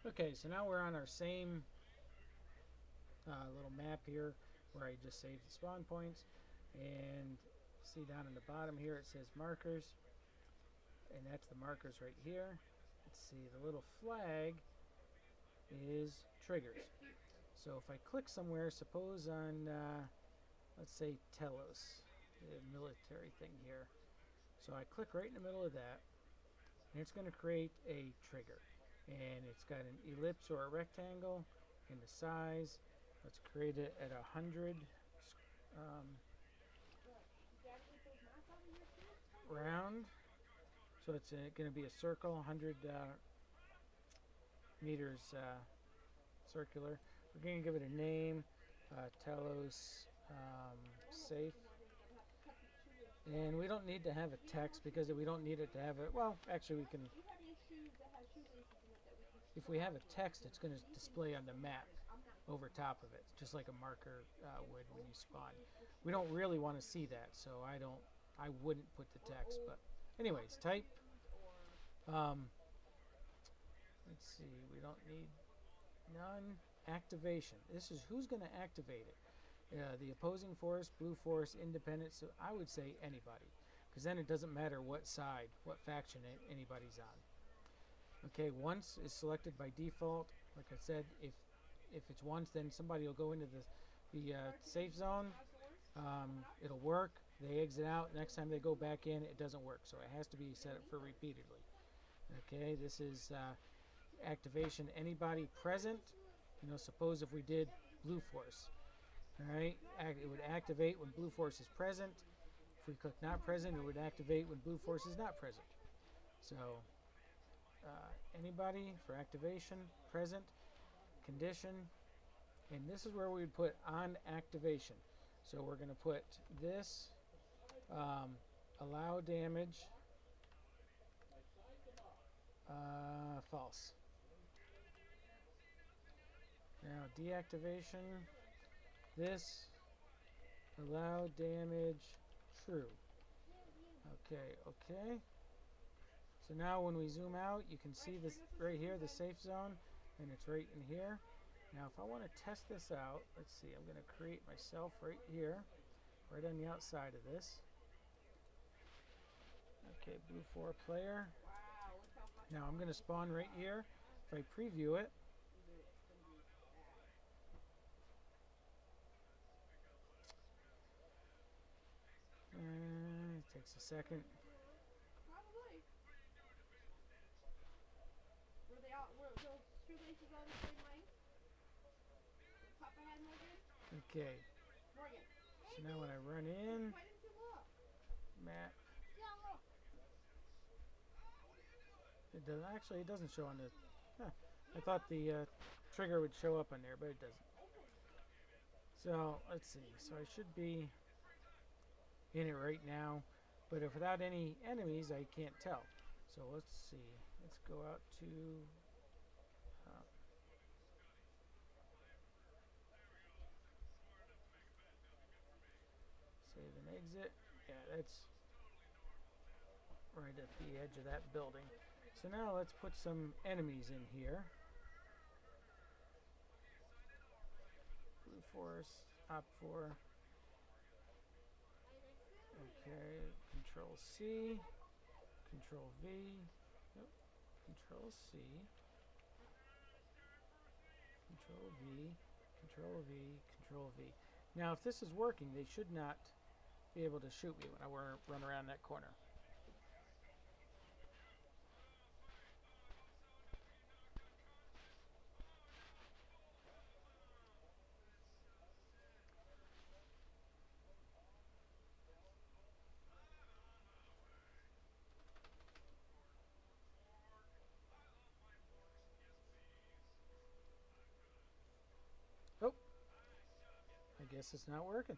Okay, so now we're on our same little map here where I just saved the spawn points. And see down in the bottom here it says markers. And that's the markers right here. Let's see, the little flag is triggers. So if I click somewhere, suppose on, let's say Telos, the military thing here. So I click right in the middle of that, and it's going to create a trigger. And it's got an ellipse or a rectangle, and the size, let's create it at 100 round. So it's going to be a circle, 100 meters circular. We're going to give it a name, Telos Safe. And we don't need to have a text because we don't need it to have it. Well, actually, we can. If we have a text, it's going to display on the map over top of it, just like a marker would when you spawn. We don't really want to see that, so I wouldn't put the text. But anyways, type. Let's see. We don't need none. Activation. This is who's going to activate it. The opposing force, blue force, independent. So I would say anybody, because then it doesn't matter what side, what faction anybody's on. Okay, once is selected by default. Like I said, if it's once, then somebody will go into the safe zone. It'll work. They exit out. Next time they go back in, it doesn't work. So it has to be set up for repeatedly. Okay, this is activation. Anybody present. Suppose if we did blue force. All right, it would activate when blue force is present. If we click not present, it would activate when blue force is not present. So anybody for activation, present, condition, and this is where we would put on activation. So we're going to put this allow damage false. Now deactivation, this allow damage true. Okay. So now when we zoom out, you can see this right here, the safe zone, and it's right in here. Now if I want to test this out, let's see, I'm going to create myself right here, right on the outside of this. Okay, blue 4 player. Now I'm going to spawn right here. If I preview it, it takes a second. Probably. Were those shoelaces all the same length? Top ahead, Morgan? Okay. Morgan. So now when I run in, Why didn't you look? map. Yeah, look. It doesn't show on the. Huh, I thought the trigger would show up on there, but it doesn't. So let's see. So I should be in it right now, but if without any enemies, I can't tell. So let's see. Let's go out to. Save and exit. Yeah, that's right at the edge of that building. So now let's put some enemies in here. Blue Forest, Op 4. Okay, Control C, Control V, yep. Control C, Control V, Control V, Control V. Now if this is working, they should not be able to shoot me when I run around that corner. Oh, I guess it's not working.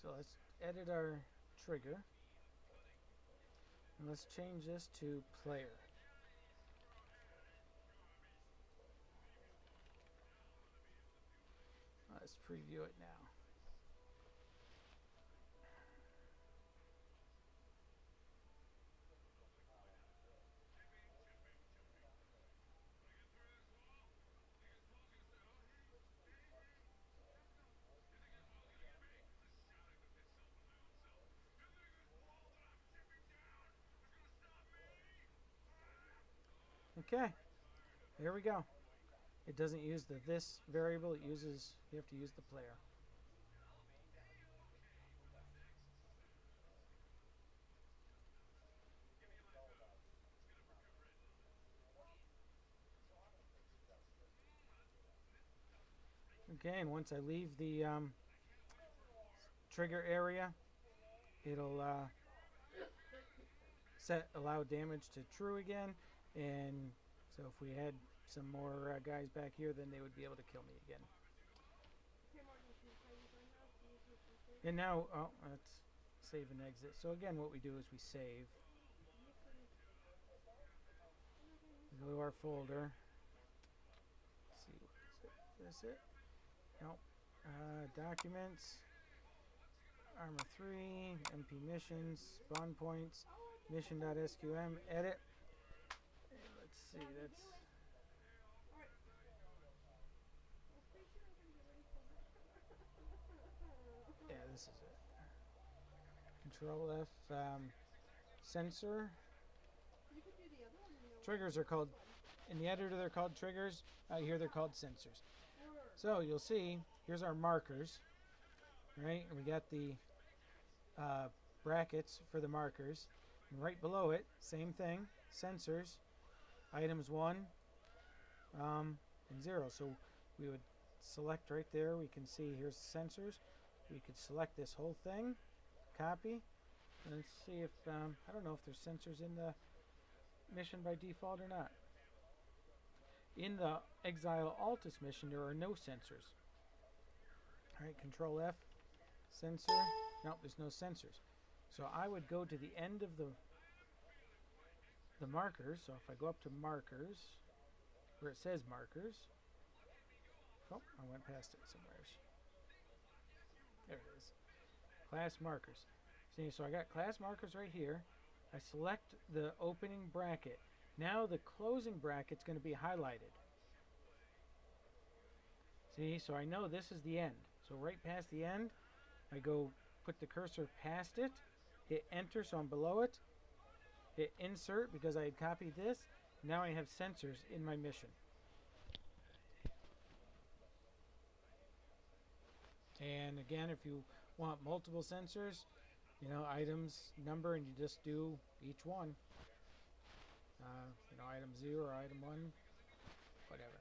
So let's edit our trigger. And let's change this to player. Let's preview it now. Okay, there we go. It doesn't use the this variable, it uses, you have to use the player. Okay, and once I leave the trigger area, it'll set allow damage to true again, and so if we had some more guys back here, then they would be able to kill me again. And now, oh, let's save and exit. So again, what we do is we save. We go to our folder. Let's see, what is it? Nope. Documents. arma3, MP missions, spawn points, mission.sqm, edit. And let's see, that's. Yeah, this is it. Control F, sensor. Triggers are called, in the editor they're called triggers, out here they're called sensors. So you'll see, here's our markers, right? And we got the brackets for the markers. And right below it, same thing, sensors, items 1 and 0. So we would select right there, we can see here's sensors. We could select this whole thing, copy, and let's see if, I don't know if there's sensors in the mission by default or not. In the Exile Altus mission, there are no sensors. Alright, Control F, sensor, nope, there's no sensors. So I would go to the end of the markers. So if I go up to markers, where it says markers, oh, I went past it somewhere. There it is. Class markers. See, so I got class markers right here. I select the opening bracket. Now the closing bracket's going to be highlighted. See, so I know this is the end. So right past the end, I go put the cursor past it, hit enter so I'm below it, hit insert because I had copied this. Now I have sensors in my mission. And again, if you want multiple sensors, you know, items, number, and you just do each one. You know, item 0 or item 1, whatever.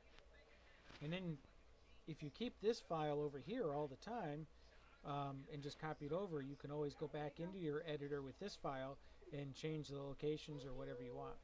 And then if you keep this file over here all the time and just copy it over, you can always go back into your editor with this file and change the locations or whatever you want.